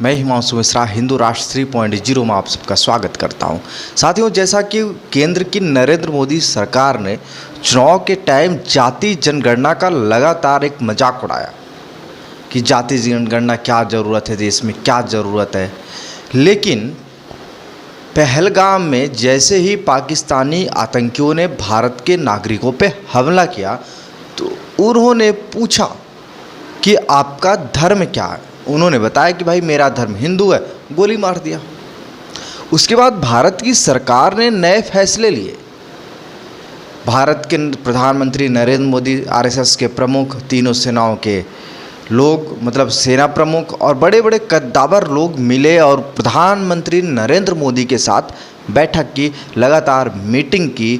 मैं हिमांशु मिश्रा हिंदू राष्ट्र 3.0 में आप सबका स्वागत करता हूं। साथियों, जैसा कि केंद्र की नरेंद्र मोदी सरकार ने चुनाव के टाइम जाति जनगणना का लगातार एक मजाक उड़ाया कि जाति जनगणना क्या ज़रूरत है, देश में क्या ज़रूरत है। लेकिन पहलगाम में जैसे ही पाकिस्तानी आतंकियों ने भारत के नागरिकों पे हमला किया तो उन्होंने पूछा कि आपका धर्म क्या है। उन्होंने बताया कि भाई मेरा धर्म हिंदू है, गोली मार दिया। उसके बाद भारत की सरकार ने नए फैसले लिए। भारत के प्रधानमंत्री नरेंद्र मोदी, आरएसएस के प्रमुख, तीनों सेनाओं के लोग मतलब सेना प्रमुख और बड़े बड़े कद्दावर लोग मिले और प्रधानमंत्री नरेंद्र मोदी के साथ बैठक की, लगातार मीटिंग की।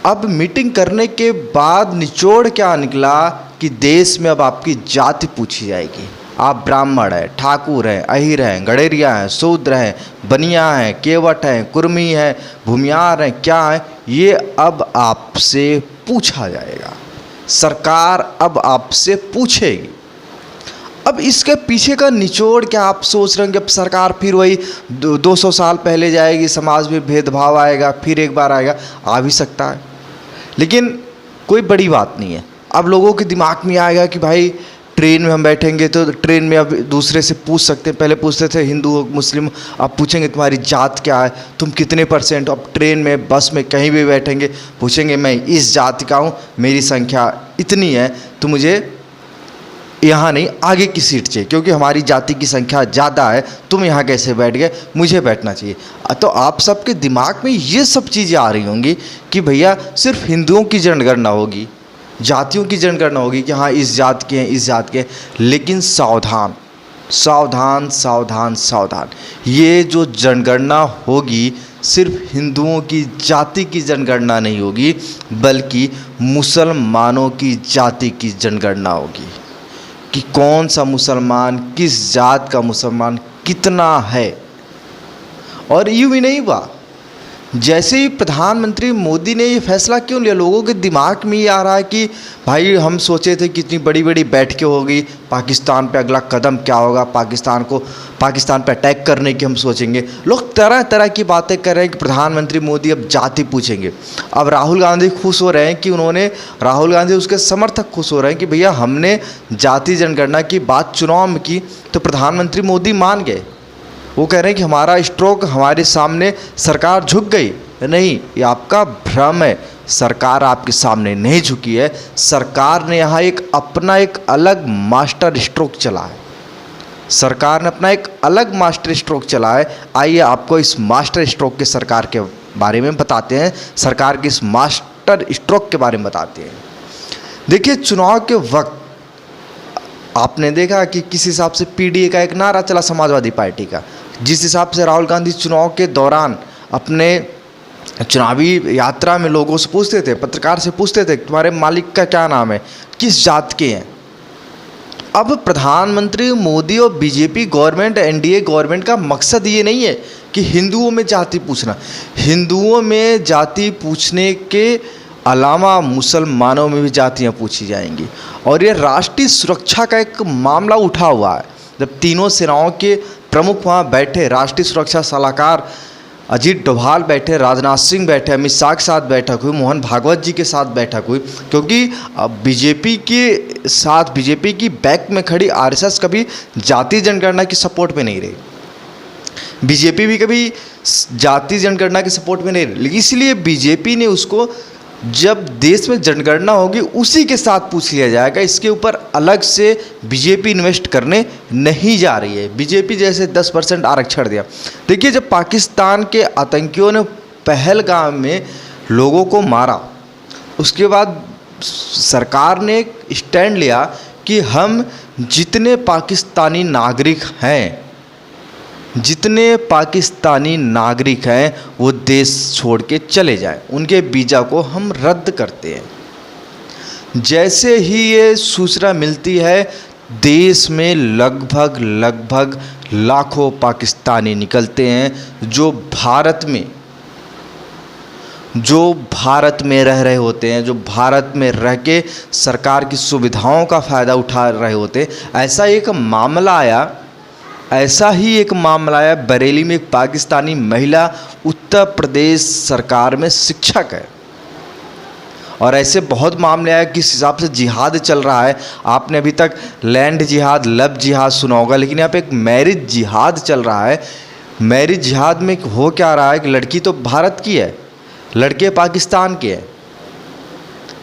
अब मीटिंग करने के बाद निचोड़ क्या निकला कि देश में अब आपकी जाति पूछी जाएगी। आप ब्राह्मण हैं, ठाकुर हैं, अहिर हैं, गडेरिया हैं, शूद्र हैं, बनिया हैं, केवट हैं, कुर्मी हैं, भूमियार हैं, क्या हैं, ये अब आपसे पूछा जाएगा। सरकार अब आपसे पूछेगी। अब इसके पीछे का निचोड़ क्या आप सोच रहे हैं कि अब सरकार फिर वही 200 साल पहले जाएगी, समाज में भेदभाव आएगा, फिर एक बार आएगा? आ भी सकता है, लेकिन कोई बड़ी बात नहीं है। अब लोगों के दिमाग में आएगा कि भाई ट्रेन में हम बैठेंगे तो ट्रेन में अब दूसरे से पूछ सकते हैं। पहले पूछते थे हिंदू हो मुस्लिम, अब पूछेंगे तुम्हारी जात क्या है, तुम कितने परसेंट। अब ट्रेन में, बस में, कहीं भी बैठेंगे पूछेंगे मैं इस जाति का हूँ, मेरी संख्या इतनी है, तो मुझे यहाँ नहीं आगे की सीट चाहिए क्योंकि हमारी जाति की संख्या ज़्यादा है, तुम यहाँ कैसे बैठ गए, मुझे बैठना चाहिए। तो आप सबके दिमाग में ये सब चीज़ें आ रही होंगी कि भैया सिर्फ हिंदुओं की जनगणना होगी, जातियों की जनगणना होगी कि हाँ इस जात के हैं, इस जात के हैं। लेकिन सावधान सावधान सावधान सावधान, ये जो जनगणना होगी सिर्फ हिंदुओं की जाति की जनगणना नहीं होगी, बल्कि मुसलमानों की जाति की जनगणना होगी कि कौन सा मुसलमान, किस जात का मुसलमान कितना है। और यूँ ही नहीं हुआ, जैसे ही प्रधानमंत्री मोदी ने ये फैसला क्यों लिया, लोगों के दिमाग में ये आ रहा है कि भाई हम सोचे थे कि इतनी बड़ी बड़ी बैठकें होगी, पाकिस्तान पे अगला कदम क्या होगा, पाकिस्तान पे अटैक करने की हम सोचेंगे। लोग तरह तरह की बातें कर रहे हैं कि प्रधानमंत्री मोदी अब जाति पूछेंगे। अब राहुल गांधी खुश हो रहे हैं कि राहुल गांधी उसके समर्थक खुश हो रहे हैं कि भैया हमने जाति जनगणना की बात चुनाव में की तो प्रधानमंत्री मोदी मान गए। वो कह रहे हैं कि हमारा स्ट्रोक हमारे सामने सरकार झुक गई। नहीं, ये आपका भ्रम है। सरकार आपके सामने नहीं झुकी है। सरकार ने यहाँ अपना एक अलग मास्टर स्ट्रोक चला है। सरकार ने अपना एक अलग मास्टर स्ट्रोक चला है। आइए आपको इस मास्टर स्ट्रोक के सरकार के बारे में बताते हैं, सरकार के इस मास्टर स्ट्रोक के बारे में बताते हैं। देखिए, चुनाव के वक्त आपने देखा कि किस हिसाब से पीडीए का एक नारा चला समाजवादी पार्टी का, जिस हिसाब से राहुल गांधी चुनाव के दौरान अपने चुनावी यात्रा में लोगों से पूछते थे, पत्रकार से पूछते थे तुम्हारे मालिक का क्या नाम है, किस जात के हैं। अब प्रधानमंत्री मोदी और बीजेपी गवर्नमेंट, एनडीए गवर्नमेंट का मकसद ये नहीं है कि हिंदुओं में जाति पूछना। हिंदुओं में जाति पूछने के अलावा मुसलमानों में भी जातियाँ पूछी जाएंगी। और ये राष्ट्रीय सुरक्षा का एक मामला उठा हुआ है। जब तीनों सेनाओं के प्रमुख वहाँ बैठे, राष्ट्रीय सुरक्षा सलाहकार अजीत डोभाल बैठे, राजनाथ सिंह बैठे, अमित शाह के साथ बैठक हुई, मोहन भागवत जी के साथ बैठक हुई, क्योंकि बीजेपी के साथ, बीजेपी की बैक में खड़ी आरएसएस कभी जाति जनगणना की सपोर्ट में नहीं रही। बीजेपी भी कभी जाति जनगणना के सपोर्ट में नहीं रही। इसलिए बीजेपी ने उसको जब देश में जनगणना होगी उसी के साथ पूछ लिया जाएगा। इसके ऊपर अलग से बीजेपी इन्वेस्ट करने नहीं जा रही है। बीजेपी जैसे 10% आरक्षण दिया। देखिए, जब पाकिस्तान के आतंकियों ने पहलगाम में लोगों को मारा, उसके बाद सरकार ने एक स्टैंड लिया कि हम जितने पाकिस्तानी नागरिक हैं वो देश छोड़ के चले जाएं, उनके वीज़ा को हम रद्द करते हैं। जैसे ही ये सूचना मिलती है, देश में लगभग लाखों पाकिस्तानी निकलते हैं जो भारत में रह रहे होते हैं, जो भारत में रह के सरकार की सुविधाओं का फ़ायदा उठा रहे होते हैं। ऐसा एक मामला आया ऐसा ही एक मामला है बरेली में। एक पाकिस्तानी महिला उत्तर प्रदेश सरकार में शिक्षक है, और ऐसे बहुत मामले हैं किस हिसाब से जिहाद चल रहा है। आपने अभी तक लैंड जिहाद, लव जिहाद सुना होगा, लेकिन यहाँ पे एक मैरिज जिहाद चल रहा है। मैरिज जिहाद में हो क्या रहा है कि लड़की तो भारत की है, लड़के पाकिस्तान के हैं,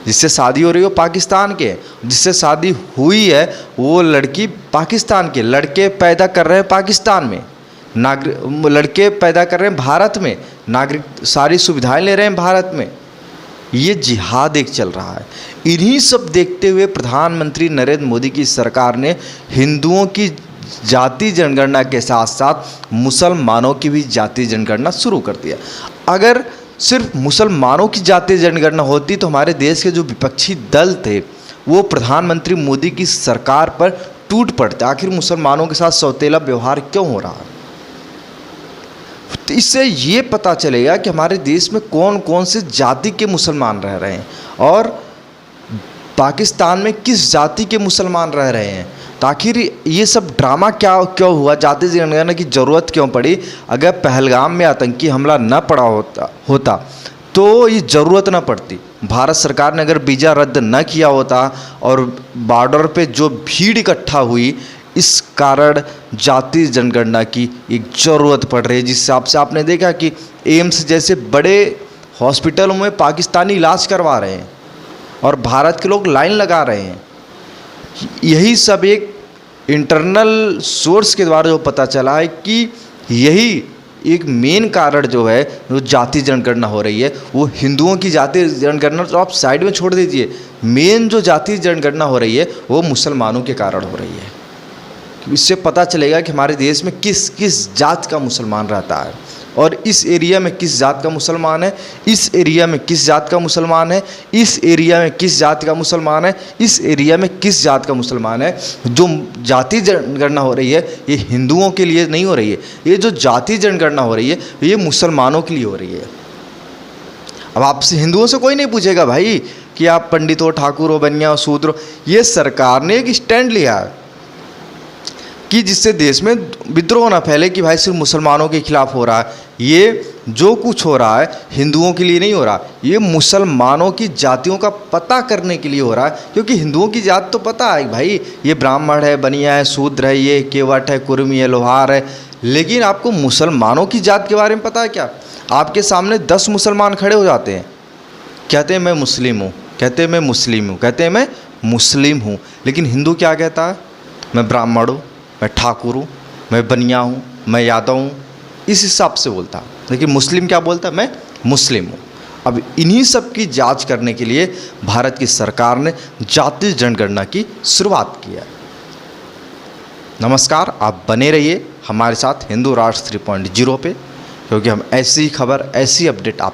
जिससे शादी हो रही है वो पाकिस्तान के हैं, जिससे शादी हुई है वो लड़की पाकिस्तान के, लड़के पैदा कर रहे हैं पाकिस्तान में, लड़के पैदा कर रहे हैं भारत में, नागरिक सारी सुविधाएं ले रहे हैं भारत में। ये जिहाद एक चल रहा है। इन्हीं सब देखते हुए प्रधानमंत्री नरेंद्र मोदी की सरकार ने हिंदुओं की जाति जनगणना के साथ साथ मुसलमानों की भी जाति जनगणना शुरू कर दिया। अगर सिर्फ मुसलमानों की जाति जनगणना होती तो हमारे देश के जो विपक्षी दल थे वो प्रधानमंत्री मोदी की सरकार पर टूट पड़ते। आखिर मुसलमानों के साथ सौतेला व्यवहार क्यों हो रहा है? तो इससे ये पता चलेगा कि हमारे देश में कौन कौन से जाति के मुसलमान रह रहे हैं और पाकिस्तान में किस जाति के मुसलमान रह रहे हैं। तो आखिर ये सब ड्रामा क्यों हुआ, जाति जनगणना की ज़रूरत क्यों पड़ी? अगर पहलगाम में आतंकी हमला न पड़ा होता तो ये ज़रूरत न पड़ती। भारत सरकार ने अगर वीज़ा रद्द न किया होता और बॉर्डर पे जो भीड़ इकट्ठा हुई, इस कारण जाति जनगणना की एक ज़रूरत पड़ रही है। जिस हिसाब से आपने देखा कि एम्स जैसे बड़े हॉस्पिटलों में पाकिस्तानी इलाज करवा रहे हैं और भारत के लोग लाइन लगा रहे हैं। यही सब एक इंटरनल सोर्स के द्वारा जो पता चला है कि यही एक मेन कारण जो है जो जाति जनगणना हो रही है वो हिंदुओं की जाति जनगणना तो आप साइड में छोड़ दीजिए, मेन जो जाति जनगणना हो रही है वो मुसलमानों के कारण हो रही है। इससे पता चलेगा कि हमारे देश में किस किस जात का मुसलमान रहता है और इस एरिया में किस जात का मुसलमान है, इस एरिया में किस जात का मुसलमान है, इस एरिया में किस जात का मुसलमान है, इस एरिया में किस जात का मुसलमान है। जो जाति जनगणना हो रही है ये हिंदुओं के लिए नहीं हो रही है, ये जो जाति जनगणना हो रही है ये मुसलमानों के लिए हो रही है। अब आपसे हिंदुओं से कोई नहीं पूछेगा भाई कि आप पंडित हो, ठाकुर हो, बनिया हो, शूद्र हो। ये सरकार ने एक स्टैंड लिया है कि जिससे देश में विद्रोह ना फैले कि भाई सिर्फ मुसलमानों के खिलाफ हो रहा है। ये जो कुछ हो रहा है हिंदुओं के लिए नहीं हो रहा, ये मुसलमानों की जातियों का पता करने के लिए हो रहा है। क्योंकि हिंदुओं की जात तो पता है भाई, ये ब्राह्मण है, बनिया है, शूद्र है, ये केवट है, कुर्मी है, लोहार है, लेकिन आपको मुसलमानों की जात के बारे में पता है क्या? आपके सामने 10 मुसलमान खड़े हो जाते हैं, कहते हैं मैं मुस्लिम हूँ, कहते हैं मैं मुस्लिम हूँ, कहते हैं मैं मुस्लिम हूँ, लेकिन हिंदू क्या कहता है? मैं ब्राह्मण हूँ, मैं ठाकुर हूँ, मैं बनिया हूँ, मैं यादव हूँ, इस हिसाब से बोलता। लेकिन मुस्लिम क्या बोलता है? मैं मुस्लिम हूँ। अब इन्हीं सब की जांच करने के लिए भारत की सरकार ने जाति जनगणना की शुरुआत की है। नमस्कार, आप बने रहिए हमारे साथ हिंदू राष्ट्र 3.0 पे, क्योंकि हम ऐसी खबर, ऐसी अपडेट आप